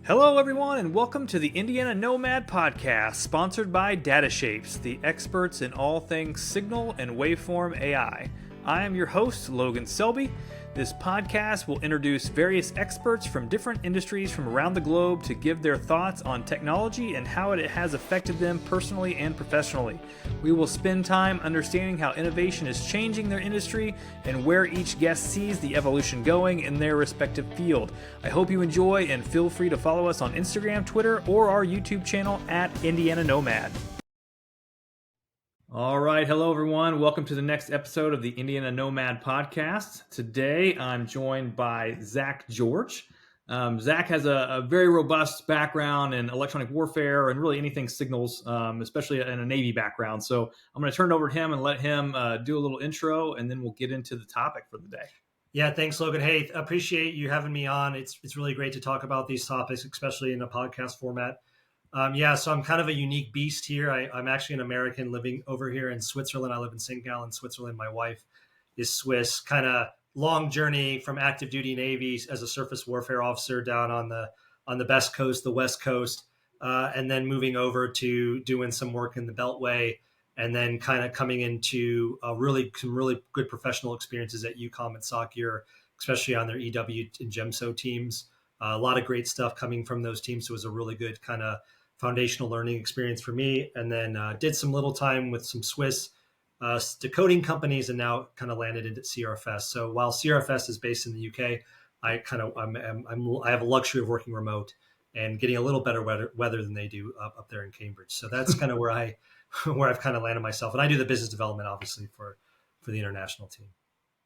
Hello, everyone, and welcome to the Indiana Nomad Podcast, sponsored by DataShapes, the experts in all things signal and waveform AI. I am your host, Logan Selby. This podcast will introduce various experts from different industries from around the globe to give their thoughts on technology and how it has affected them personally and professionally. We will spend time understanding how innovation is changing their industry and where each guest sees the evolution going in their respective field. I hope you enjoy and feel free to follow us on Instagram, Twitter, or our YouTube channel at Indiana Nomad. All right. Hello, everyone. Welcome to the next episode of the Indiana Nomad Podcast. Today, I'm joined by Zac George. Zac has a very robust background in electronic warfare and really anything signals, especially in a Navy background. So I'm going to turn it over to him and let him do a little intro, and then we'll get into the topic for the day. Yeah, thanks, Logan. Hey, appreciate you having me on. It's really great to talk about these topics, especially in a podcast format. So I'm kind of a unique beast here. I'm actually an American living over here in Switzerland. I live in St. Gallen, Switzerland. My wife is Swiss. Kind of long journey from active duty Navy as a surface warfare officer down on the best coast, the West Coast, and then moving over to doing some work in the Beltway, and then kind of coming into some really good professional experiences at UCOM and SOCGEAR, especially on their EW and GEMSO teams. A lot of great stuff coming from those teams. So it was a really good kind of foundational learning experience for me. And then did some little time with some Swiss decoding companies, and now kind of landed into CRFS. So while CRFS is based in the UK, I have a luxury of working remote and getting a little better weather than they do up there in Cambridge. So that's kind of where I've kind of landed myself. And I do the business development, obviously, for the international team.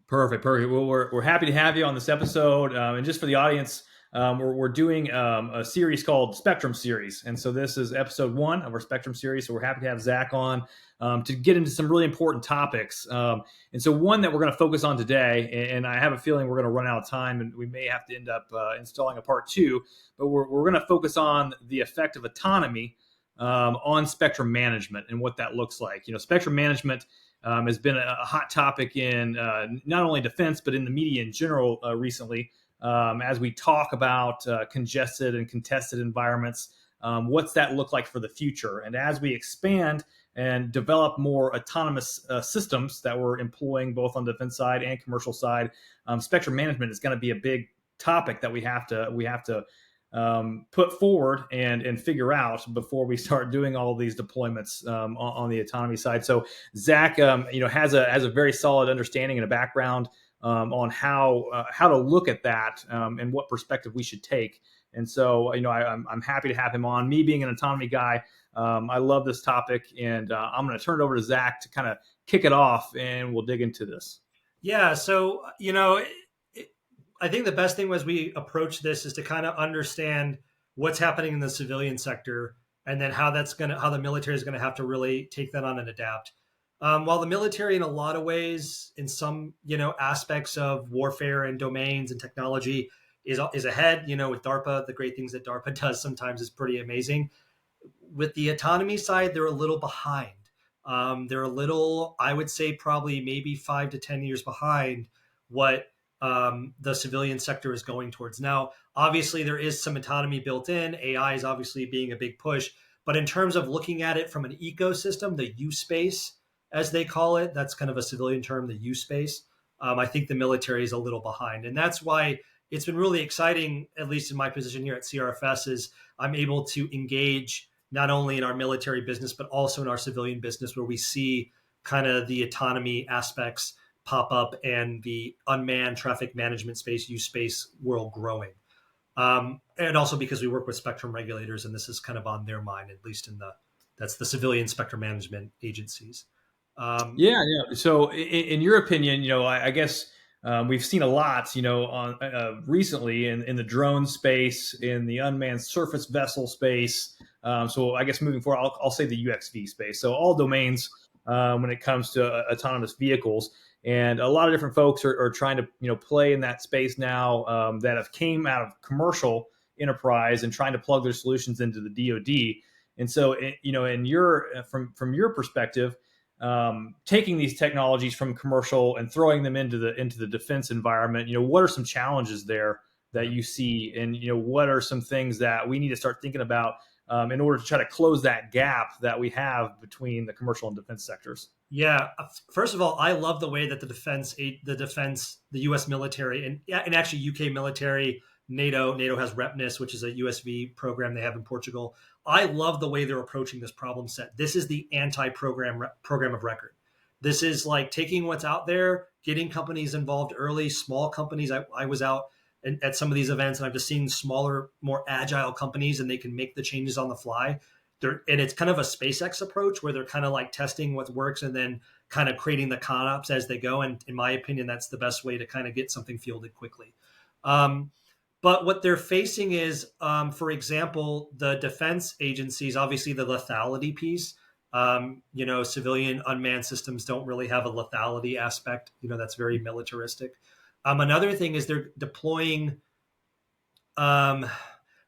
Perfect. Well, we're happy to have you on this episode. And just for the audience, we're doing a series called Spectrum Series. And so this is episode 1 of our Spectrum series. So we're happy to have Zac on to get into some really important topics. And so one that we're going to focus on today, and I have a feeling we're going to run out of time and we may have to end up installing a part 2, but we're going to focus on the effect of autonomy on spectrum management and what that looks like. Spectrum management has been a hot topic in not only defense, but in the media in general recently. As we talk about congested and contested environments, what's that look like for the future? And as we expand and develop more autonomous systems that we're employing both on the defense side and commercial side, spectrum management is going to be a big topic that we have to put forward and figure out before we start doing all these deployments on the autonomy side. So Zac, has a very solid understanding and a background on how to look at that and what perspective we should take. And so, I'm happy to have him on. Me being an autonomy guy, I love this topic, and I'm going to turn it over to Zac to kind of kick it off, and we'll dig into this. Yeah. So, I think the best thing as we approach this is to kind of understand what's happening in the civilian sector, and then how the military is going to have to really take that on and adapt. While the military, in a lot of ways, in some aspects of warfare and domains and technology, is ahead. With DARPA, the great things that DARPA does sometimes is pretty amazing. With the autonomy side, they're a little behind. They're a little, I would say, probably maybe 5 to 10 years behind what the civilian sector is going towards. Now, obviously, there is some autonomy built in. AI is obviously being a big push. But in terms of looking at it from an ecosystem, the U space, as they call it, that's kind of a civilian term, the U space. I think the military is a little behind. And that's why it's been really exciting, at least in my position here at CRFS, is I'm able to engage not only in our military business, but also in our civilian business, where we see kind of the autonomy aspects pop up and the unmanned traffic management space, U space world growing. And also because we work with spectrum regulators, and this is kind of on their mind, at least that's the civilian spectrum management agencies. Yeah. So in your opinion, I guess we've seen a lot, on recently in the drone space, in the unmanned surface vessel space. So I guess moving forward, I'll say the UXV space. So all domains when it comes to autonomous vehicles. And a lot of different folks are trying to, play in that space now that have came out of commercial enterprise and trying to plug their solutions into the DoD. And so, from your perspective, taking these technologies from commercial and throwing them into the defense environment, what are some challenges there that you see, and what are some things that we need to start thinking about in order to try to close that gap that we have between the commercial and defense sectors? Yeah. First of all, I love the way that the U.S. military and actually UK military, NATO has REPNIS, which is a USV program they have in Portugal. I love the way they're approaching this problem set. This is the program of record. This is like taking what's out there, getting companies involved early, small companies. I was out at some of these events, and I've just seen smaller, more agile companies, and they can make the changes on the fly. And it's kind of a SpaceX approach where they're kind of like testing what works and then kind of creating the con-ops as they go. And in my opinion, that's the best way to kind of get something fielded quickly. But what they're facing is, for example, the defense agencies, obviously the lethality piece. Civilian unmanned systems don't really have a lethality aspect. That's very militaristic. Another thing is um,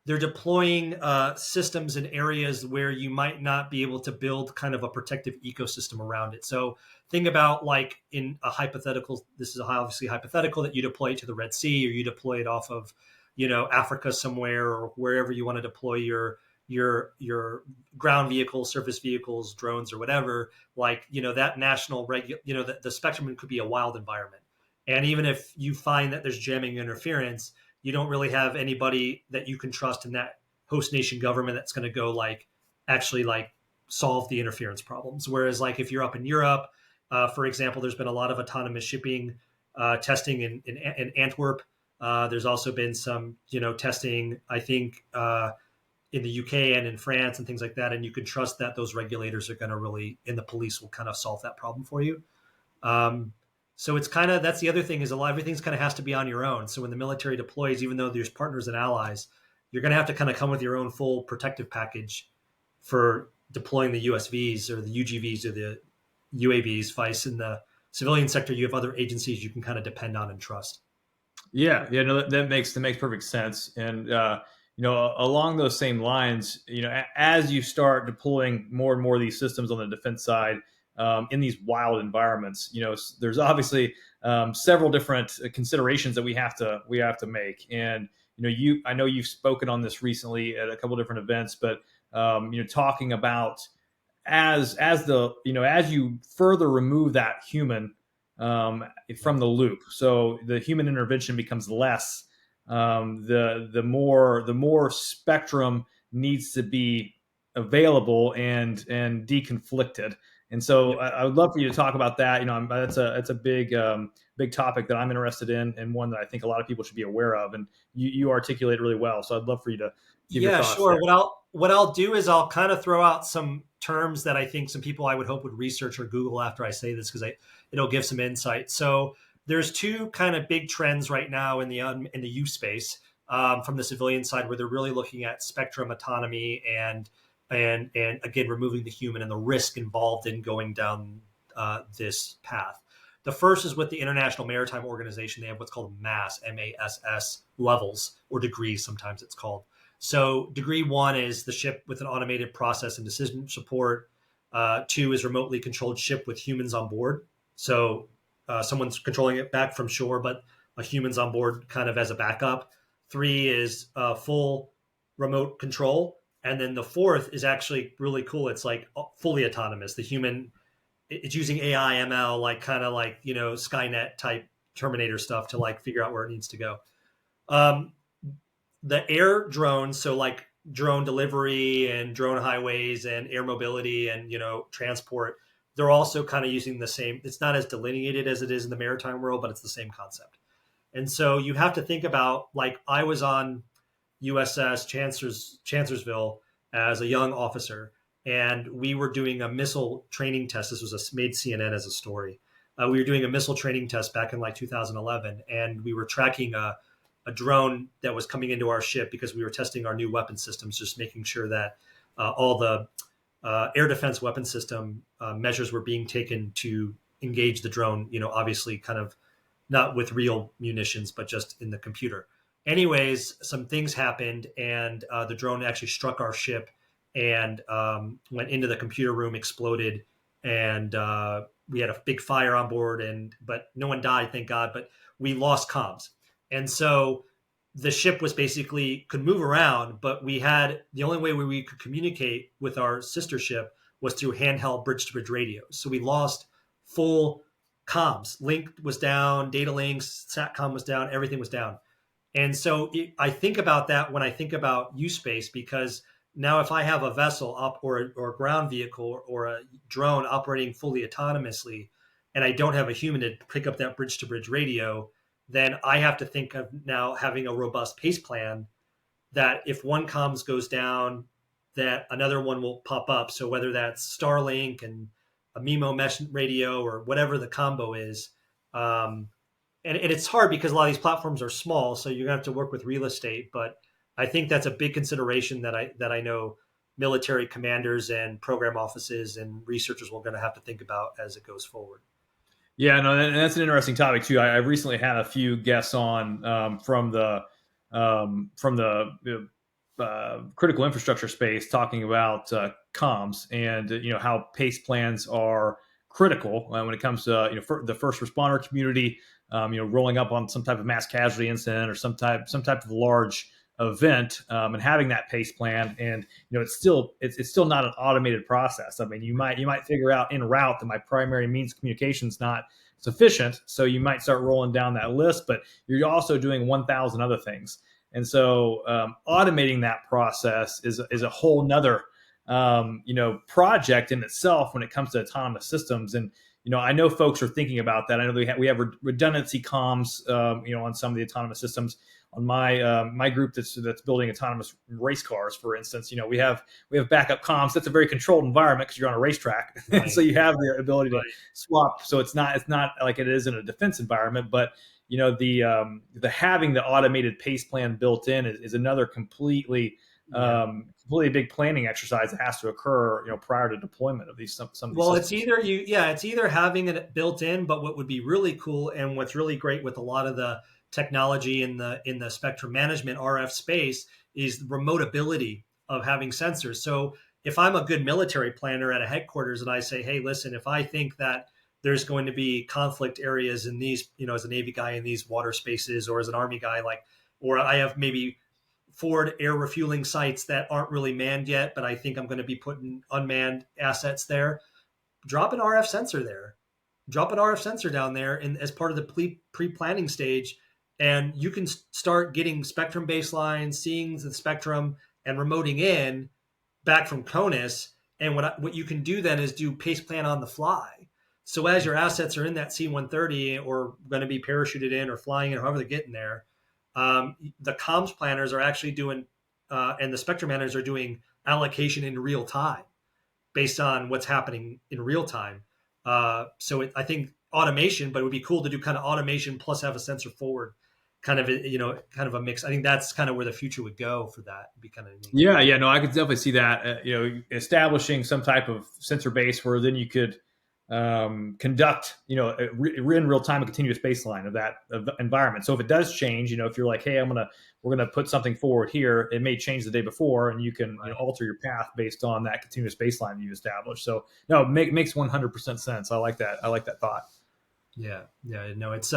they're deploying systems in areas where you might not be able to build kind of a protective ecosystem around it. So think about like in a hypothetical, this is obviously hypothetical, that you deploy it to the Red Sea, or you deploy it off of, Africa somewhere, or wherever you want to deploy your ground vehicles, surface vehicles, drones, or whatever. Like, that the spectrum could be a wild environment. And even if you find that there's jamming interference, you don't really have anybody that you can trust in that host nation government that's going to go actually solve the interference problems. Whereas like if you're up in Europe, for example, there's been a lot of autonomous shipping testing in Antwerp. There's also been some testing, I think, in the UK and in France and things like that. And you can trust that those regulators are going to really, and the police will kind of solve that problem for you. So it's kind of, that's the other thing, is everything's kind of has to be on your own. So when the military deploys, even though there's partners and allies, you're going to have to kind of come with your own full protective package for deploying the USVs or the UGVs or the UAVs. Vice in the civilian sector, you have other agencies you can kind of depend on and trust. Yeah, yeah, no, that makes perfect sense. And along those same lines, as you start deploying more and more of these systems on the defense side, in these wild environments, there's obviously several different considerations that we have to make. And I know you've spoken on this recently at a couple of different events, but talking about as you further remove that human from the loop, so the human intervention becomes less. The more spectrum needs to be available and deconflicted. And so I would love for you to talk about that. That's a big topic that I'm interested in, and one that I think a lot of people should be aware of. And you articulate really well. So I'd love for you to give your Yeah, thoughts sure. there. What I'll do is I'll kind of throw out some terms that I think some people I would hope would research or Google after I say this, because it'll give some insight. So there's two kind of big trends right now in the use space, from the civilian side, where they're really looking at spectrum autonomy and again removing the human and the risk involved in going down this path. The first is with the International Maritime Organization. They have what's called MASS, MASS levels, or degrees, sometimes it's called. So degree 1 is the ship with an automated process and decision support. 2 is remotely controlled ship with humans on board. So someone's controlling it back from shore, but a human's on board kind of as a backup. 3 is full remote control. And then the 4th is actually really cool. It's like fully autonomous. The human, it's using AI, ML, like kind of like, Skynet type Terminator stuff to like figure out where it needs to go. The air drones, so like drone delivery and drone highways and air mobility and transport, they're also kind of using the same. It's not as delineated as it is in the maritime world, but it's the same concept. And so you have to think about, like, I was on USS Chancellorsville as a young officer, and we were doing a missile training test. This was made CNN as a story. We were doing a missile training test back in like 2011, and we were tracking a drone that was coming into our ship because we were testing our new weapon systems, just making sure that all the air defense weapon system measures were being taken to engage the drone, obviously kind of not with real munitions, but just in the computer. Anyways, some things happened, and the drone actually struck our ship and went into the computer room, exploded, and we had a big fire on board, but no one died, thank God, but we lost comms. And so the ship was basically could move around, but we had the only way we could communicate with our sister ship was through handheld bridge-to-bridge radios. So we lost full comms. Link was down, data links, satcom was down, everything was down. And so I think about that when I think about U-Space, because now if I have a vessel up or a ground vehicle or a drone operating fully autonomously, and I don't have a human to pick up that bridge-to-bridge radio, then I have to think of now having a robust pace plan that if one comms goes down, that another one will pop up. So whether that's Starlink and a MIMO mesh radio or whatever the combo is, and it's hard because a lot of these platforms are small, so you're gonna have to work with real estate. But I think that's a big consideration that I know military commanders and program offices and researchers are going to have to think about as it goes forward. Yeah, no, and that's an interesting topic too. I recently had a few guests on from the critical infrastructure space talking about comms and how pace plans are critical when it comes to for the first responder community, rolling up on some type of mass casualty incident or some type of large event, and having that pace plan. And it's still not an automated process. I mean, you might figure out en route that my primary means of communication is not sufficient, so you might start rolling down that list, but you're also doing 1,000 other things. And so automating that process is a whole nother project in itself when it comes to autonomous systems. And I know folks are thinking about that. I know we have redundancy comms on some of the autonomous systems. On my group that's building autonomous race cars, for instance, we have backup comms. That's a very controlled environment because you're on a racetrack, right. So you have the ability to swap. So it's not like it is in a defense environment, but the having the automated pace plan built in is another completely big planning exercise that has to occur prior to deployment of these some well systems. It's either having it built in, but what would be really cool and what's really great with a lot of the technology in the spectrum management RF space is remote ability of having sensors. So if I'm a good military planner at a headquarters and I say, hey, listen, if I think that there's going to be conflict areas in these, as a Navy guy in these water spaces, or as an Army guy, or I have maybe forward air refueling sites that aren't really manned yet, but I think I'm going to be putting unmanned assets there. Drop an RF sensor there. Drop an RF sensor down there as part of the pre-planning stage, and you can start getting spectrum baselines, seeing the spectrum, and remoting in back from CONUS. And what you can do then is do pace plan on the fly. So as your assets are in that C-130 or going to be parachuted in or flying in, however they're getting there, the comms planners are actually doing, and the spectrum managers are doing allocation in real time based on what's happening in real time. I think automation, but it would be cool to do kind of automation plus have a sensor forward kind of a mix. I think that's kind of where the future would go for that. It'd be kind of neat. Yeah, no, I could definitely see that. Establishing some type of sensor base where then you could conduct, in real time a continuous baseline of that environment. So if it does change, if you're like, hey, we're gonna put something forward here, it may change the day before, and you can alter your path based on that continuous baseline you established. So no, makes 100% sense. I like that. I like that thought. Yeah, no, it's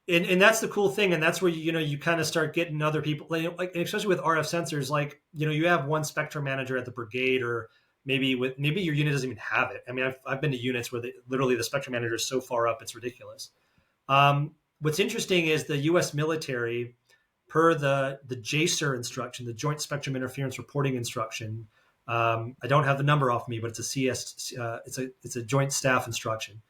and that's the cool thing, and that's where you kind of start getting other people, like especially with RF sensors, like you have one spectrum manager at the brigade, or maybe your unit doesn't even have it. I mean, I've been to units where literally the spectrum manager is so far up, it's ridiculous. What's interesting is the U.S. military, per the JSIR instruction, the Joint Spectrum Interference Reporting instruction. I don't have the number off me, but it's a CS. It's a Joint Staff instruction.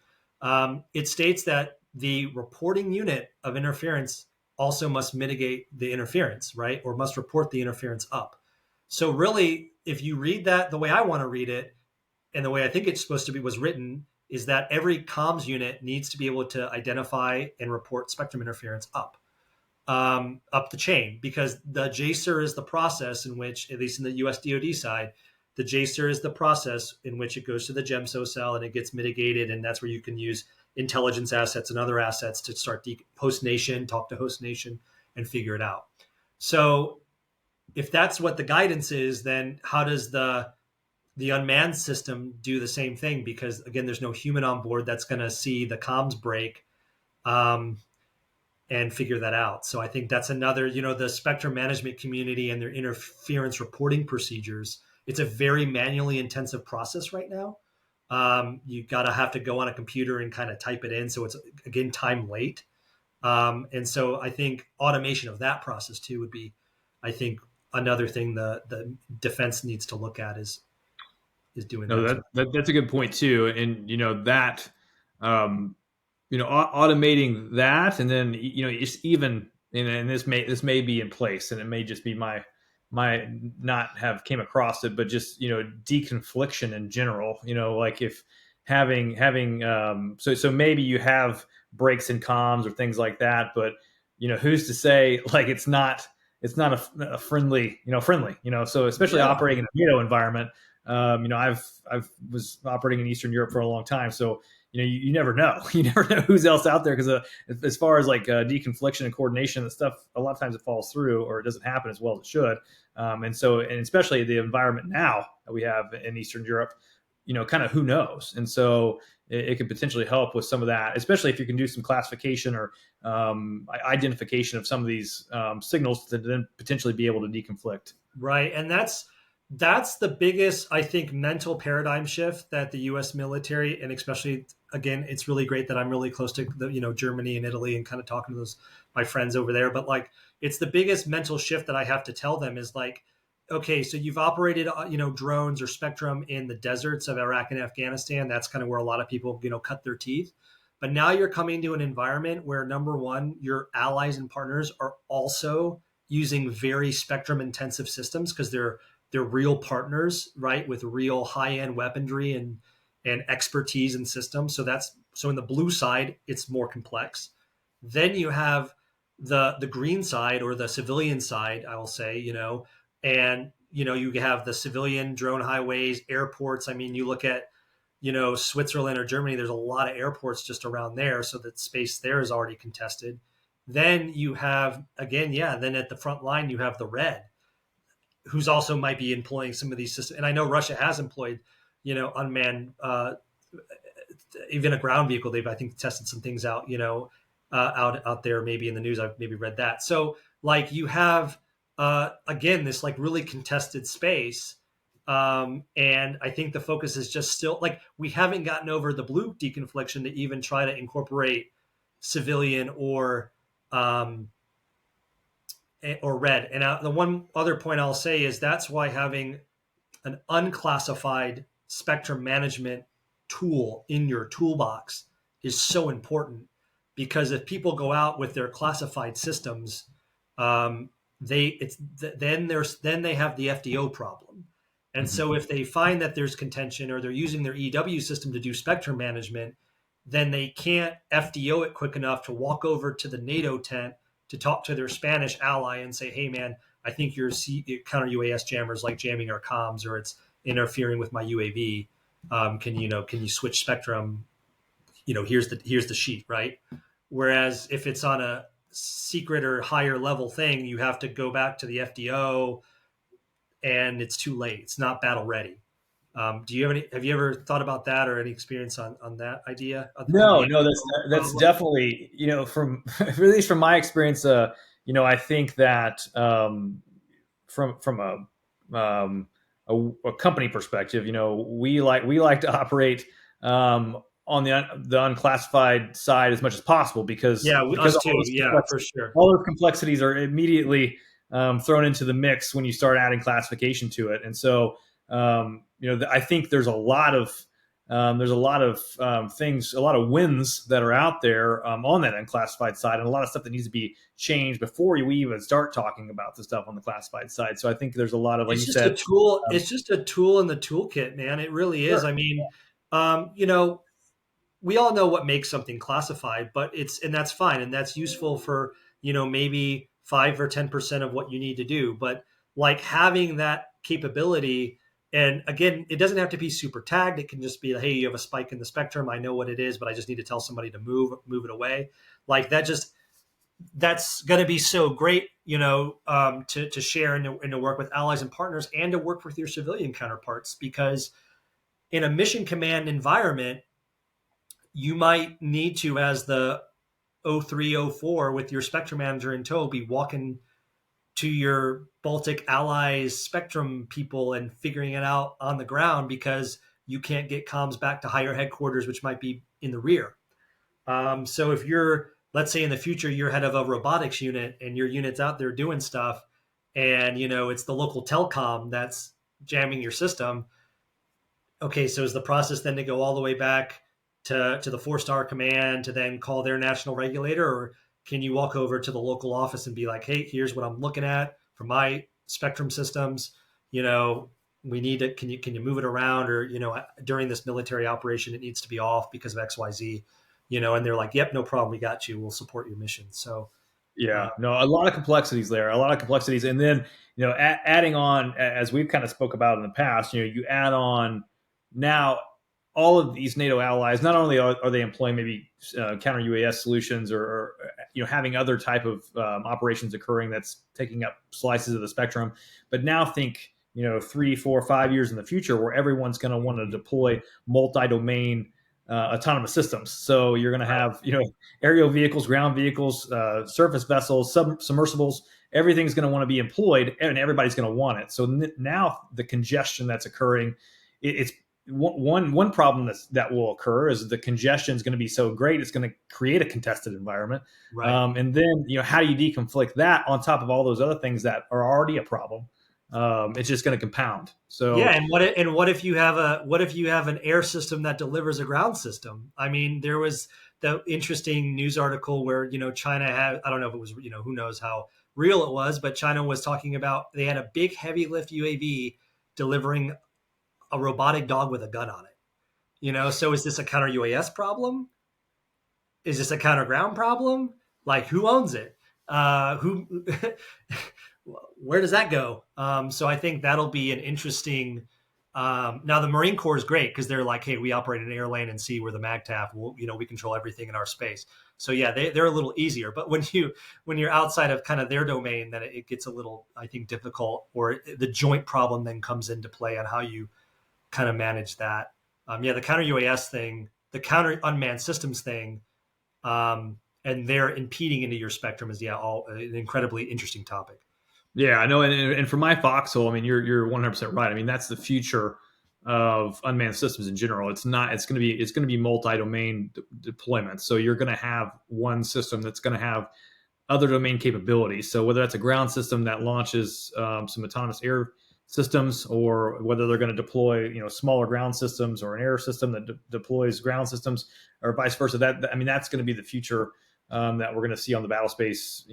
It states that the reporting unit of interference also must mitigate the interference, right? Or must report the interference up. So really, if you read that the way I want to read it, and the way I think it's supposed to be was written, is that every comms unit needs to be able to identify and report spectrum interference up the chain, because the JSIR is the process in which, at least in the US DoD side, the JSIR is the process in which it goes to the GEMSO cell and it gets mitigated, and that's where you can use intelligence assets and other assets to start host nation, talk to host nation, and figure it out. So if that's what the guidance is, then how does the unmanned system do the same thing? Because again, there's no human on board that's going to see the comms break. and figure that out. So I think that's another, the spectrum management community and their interference reporting procedures. It's a very manually intensive process right now. You gotta have to go on a computer and kind of type it in. So it's, again, time late. And so I think automation of that process too would be, I think, another thing the defense needs to look at is doing No, that that, too. that's a good point too, and that um, automating that, and then just even and this may be in place, and it may just be my not have came across it, but just deconfliction in general. Like if having so maybe you have breaks in comms or things like that, but who's to say like it's not a friendly. So especially Yeah. operating in a NATO environment. I've was operating in Eastern Europe for a long time, so you never know. You never know who's else out there because as far as like deconfliction and coordination and stuff, a lot of times it falls through or it doesn't happen as well as it should. And especially the environment now that we have in Eastern Europe, kind of who knows. And so it could potentially help with some of that, especially if you can do some classification or identification of some of these signals to then potentially be able to deconflict. Right. And that's the biggest, I think, mental paradigm shift that the US military, and especially, again, it's really great that I'm really close to Germany and Italy and kind of talking to those my friends over there. But like, it's the biggest mental shift that I have to tell them is like, okay, so you've operated drones or spectrum in the deserts of Iraq and Afghanistan. That's kind of where a lot of people cut their teeth. But now you're coming to an environment where, number one, your allies and partners are also using very spectrum intensive systems because they're real partners, right, with real high end weaponry and expertise in systems. So in the blue side, it's more complex. Then you have the green side or the civilian side, I will say, and you have the civilian drone highways, airports. I mean, you look at Switzerland or Germany, there's a lot of airports just around there, so that space there is already contested. Then you have, again, then at the front line you have the red, who's also might be employing some of these systems. And I know Russia has employed unmanned, even a ground vehicle. They've, I think, tested some things out out there, maybe in the news. I've maybe read that. So like you have again this like really contested space. And I think the focus is just still like we haven't gotten over the blue deconfliction to even try to incorporate civilian um, or red. And the one other point I'll say is that's why having an unclassified spectrum management tool in your toolbox is so important, because if people go out with their classified systems, then they have the FDO problem. And so if they find that there's contention or they're using their EW system to do spectrum management, then they can't FDO it quick enough to walk over to the NATO tent to talk to their Spanish ally and say, hey, man, I think your counter UAS jammer is like jamming our comms or it's interfering with my UAV. Can you switch spectrum? Here's the sheet, right? Whereas if it's on a secret or higher level thing, you have to go back to the FDO and it's too late. It's not battle ready. Have you ever thought about that or any experience on that idea of No, the no, that's problem? definitely from at least from my experience. I think that from a company perspective, we like to operate on the unclassified side as much as possible because Yeah, us too. Yeah, for sure. all those complexities are immediately thrown into the mix when you start adding classification to it, and so I think there's a lot of things, a lot of wins that are out there on that unclassified side, and a lot of stuff that needs to be changed before we even start talking about the stuff on the classified side. So I think there's a lot of, like It's you just a said, tool. It's just a tool in the toolkit, man. It really is. sure. I mean, we all know what makes something classified, but and that's fine. And that's useful for, maybe 5 or 10% of what you need to do. But like having that capability, and again, it doesn't have to be super tagged. It can just be, hey, you have a spike in the spectrum. I know what it is, but I just need to tell somebody to move it away. Like that's going to be so great, to share and to work with allies and partners and to work with your civilian counterparts, because in a mission command environment, you might need to, as the 03, 04 with your spectrum manager in tow, be walking to your Baltic allies spectrum people and figuring it out on the ground because you can't get comms back to higher headquarters, which might be in the rear. So if you're, let's say in the future, you're head of a robotics unit and your unit's out there doing stuff, and it's the local telecom that's jamming your system. Okay, so is the process then to go all the way back to the 4-star command to then call their national regulator, or can you walk over to the local office and be like, hey, here's what I'm looking at for my spectrum systems? We need to, can you move it around, or during this military operation it needs to be off because of XYZ, and they're like, yep, no problem, we got you, we'll support your mission. So Yeah, no, a lot of complexities there, a lot of complexities, and then adding on, as we've kind of spoke about in the past, you add on now all of these NATO allies. Not only are they employing maybe counter UAS solutions, or having other type of operations occurring that's taking up slices of the spectrum, but now think 3, 4, 5 years in the future where everyone's going to want to deploy multi-domain autonomous systems. So you're going to have aerial vehicles, ground vehicles, surface vessels, submersibles. Everything's going to want to be employed, and everybody's going to want it. So now the congestion that's occurring, it's one problem that will occur is the congestion is going to be so great, it's going to create a contested environment. right. And then how do you deconflict that on top of all those other things that are already a problem? It's just going to compound. So yeah, and what if you have an air system that delivers a ground system? I mean, there was the interesting news article where China had, I don't know if it was who knows how real it was, but China was talking about they had a big heavy lift UAV delivering a robotic dog with a gun on it. So is this a counter UAS problem? Is this a counter ground problem? Like, who owns it? Who Where does that go? So I think that'll be an interesting. Now the Marine Corps is great because they're like, hey, we operate an air lane and sea, we're the MAGTF. We control everything in our space. So yeah, they're a little easier. But when you're outside of kind of their domain, then it gets a little, I think, difficult, or the joint problem then comes into play on how you kind of manage that. The counter UAS thing, the counter unmanned systems thing, and they're impeding into your spectrum is all an incredibly interesting topic. yeah, I know, and for my foxhole, I mean, you're 100% right. I mean, that's the future of unmanned systems in general. It's not. It's going to be multi-domain deployments. So you're going to have one system that's going to have other domain capabilities. So whether that's a ground system that launches some autonomous air systems, or whether they're going to deploy smaller ground systems, or an air system that deploys ground systems, or vice versa. That's going to be the future that we're going to see on the battle space.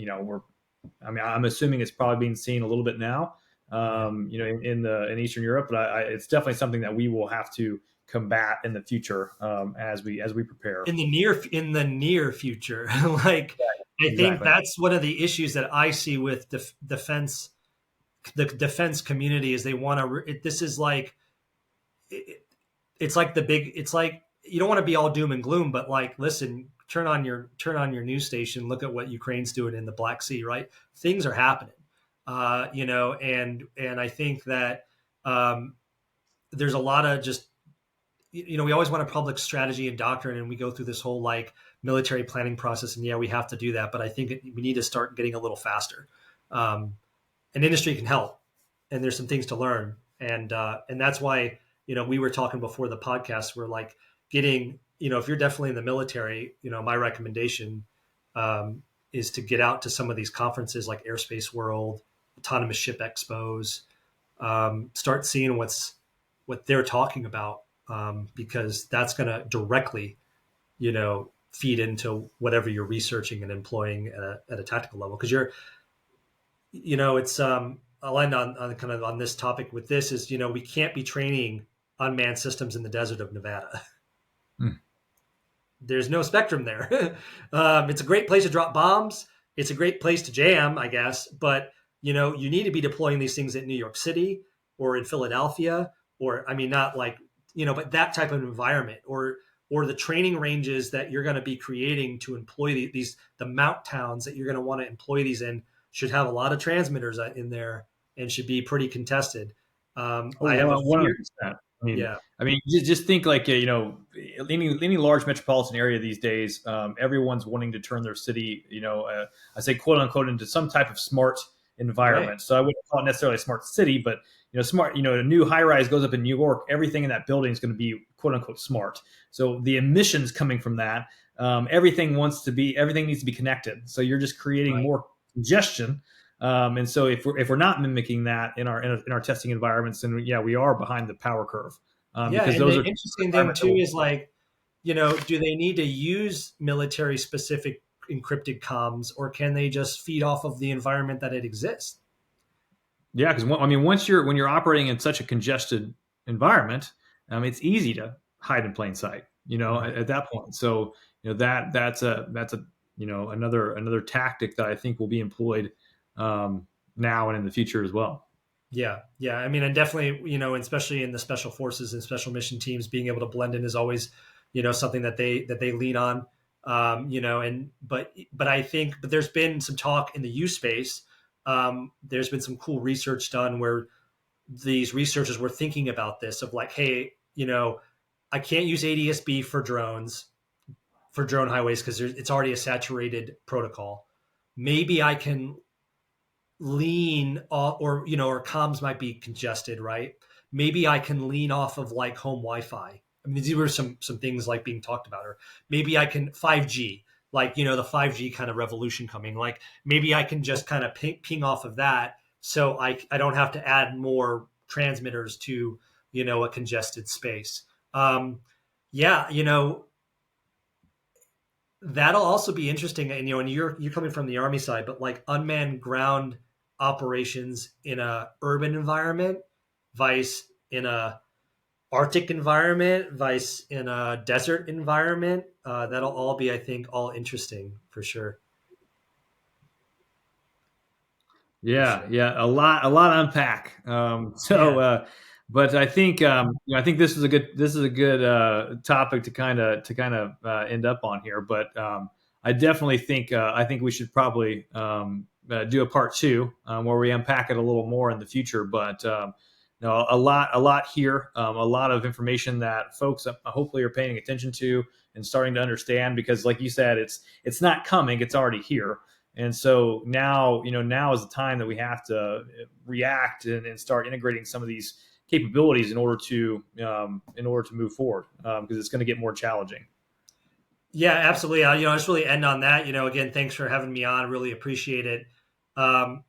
I'm assuming it's probably being seen a little bit now, in Eastern Europe, but it's definitely something that we will have to combat in the future as we prepare in the near future. Like, I exactly. think that's one of the issues that I see with defense. The defense community is they want to. This is like, it's like it's like you don't want to be all doom and gloom, but like, listen, turn on your news station, look at what Ukraine's doing in the Black Sea, right? Things are happening, and I think that there's a lot of just, we always want a public strategy and doctrine, and we go through this whole like military planning process, and we have to do that, but I think we need to start getting a little faster. And industry can help, and there's some things to learn, and that's why we were talking before the podcast. We're like getting, if you're definitely in the military, my recommendation is to get out to some of these conferences like Airspace World, Autonomous Ship Expos, start seeing what they're talking about, because that's going to directly, feed into whatever you're researching and employing at a tactical level. Because it's I'll end on kind of on this topic with this is, we can't be training unmanned systems in the desert of Nevada. There's no spectrum there. It's a great place to drop bombs. It's a great place to jam, I guess. But, you need to be deploying these things in New York City or in Philadelphia, or, not like, but that type of environment, or the training ranges that you're going to be creating to employ the mount towns that you're going to want to employ these in should have a lot of transmitters in there and should be pretty contested. I have a fear. Yeah. I mean, just think like any large metropolitan area these days, everyone's wanting to turn their city, I say quote unquote, into some type of smart Right. environment. So I wouldn't call it necessarily a smart city, but smart. A new high rise goes up in New York, everything in that building is going to be quote unquote smart. So the emissions coming from that, everything needs to be connected. So you're just creating Right. more congestion. And so if we're not mimicking that in our testing environments, then yeah, we are behind the power curve, Yeah. because And those the are interesting thing environments that too will. is like, do they need to use military specific encrypted comms, or can they just feed off of the environment that it exists? Yeah, because I mean, when you're operating in such a congested environment, it's easy to hide in plain sight. Right. At that point. So that's a another tactic that I think will be employed now and in the future as well. Yeah, yeah. I mean, and definitely, and especially in the special forces and special mission teams, being able to blend in is always, something that they lean on. And but I think, but there's been some talk in the U space. There's been some cool research done where these researchers were thinking about this of like, hey, I can't use ADSB for drones for drone highways because it's already a saturated protocol. Maybe I can lean off, or comms might be congested, right? Maybe I can lean off of like home Wi-Fi. I mean, these were some things like being talked about, or maybe I can 5G, like the 5G kind of revolution coming. Like maybe I can just kind of ping off of that, so I don't have to add more transmitters to a congested space. Yeah, that'll also be interesting. And and you're coming from the Army side, but like unmanned ground operations in a urban environment, vice in a Arctic environment, vice in a desert environment. That'll all be, I think, all interesting for sure. For Yeah, sure. yeah, a lot to unpack. Yeah. But I think this is a good topic to kind of end up on here. But I definitely think we should probably do a part two, where we unpack it a little more in the future. But no, a lot here, a lot of information that folks hopefully are paying attention to and starting to understand. Because, like you said, it's not coming; it's already here. And so now is the time that we have to react and start integrating some of these capabilities in order to move forward, because it's going to get more challenging. Yeah, absolutely. I just really end on that. Again, thanks for having me on. Really appreciate it. Um,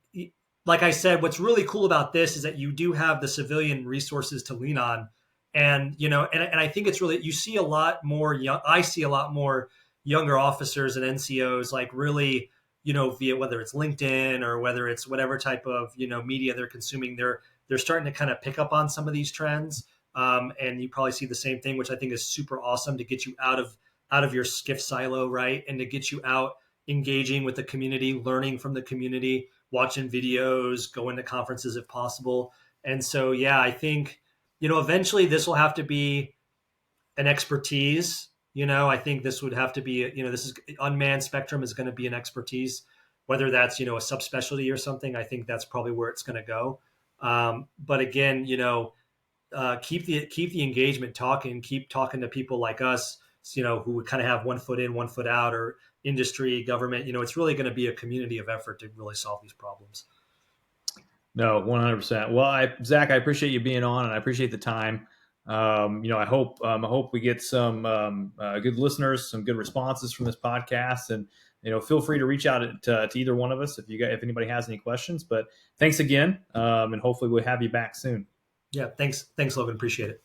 like I said, what's really cool about this is that you do have the civilian resources to lean on, and and I think it's really, you see a lot more young. I see a lot more younger officers and NCOs like really, via whether it's LinkedIn or whether it's whatever type of media they're consuming, they're starting to kind of pick up on some of these trends. And you probably see the same thing, which I think is super awesome to get you out of your skiff silo, right? And to get you out engaging with the community, learning from the community, watching videos, going to conferences if possible. And so, yeah, I think, eventually this will have to be an expertise. I think this would have to be, this is unmanned spectrum is going to be an expertise, whether that's, a subspecialty or something. I think that's probably where it's going to go. But again, keep the engagement talking, keep talking to people like us, who would kind of have one foot in, one foot out, or industry, government. It's really going to be a community of effort to really solve these problems. No, 100%. Well, Zach, I appreciate you being on, and I appreciate the time. I hope we get some good listeners, some good responses from this podcast, and feel free to reach out to either one of us if anybody has any questions. But thanks again, and hopefully we'll have you back soon. Yeah, thanks, Logan. Appreciate it.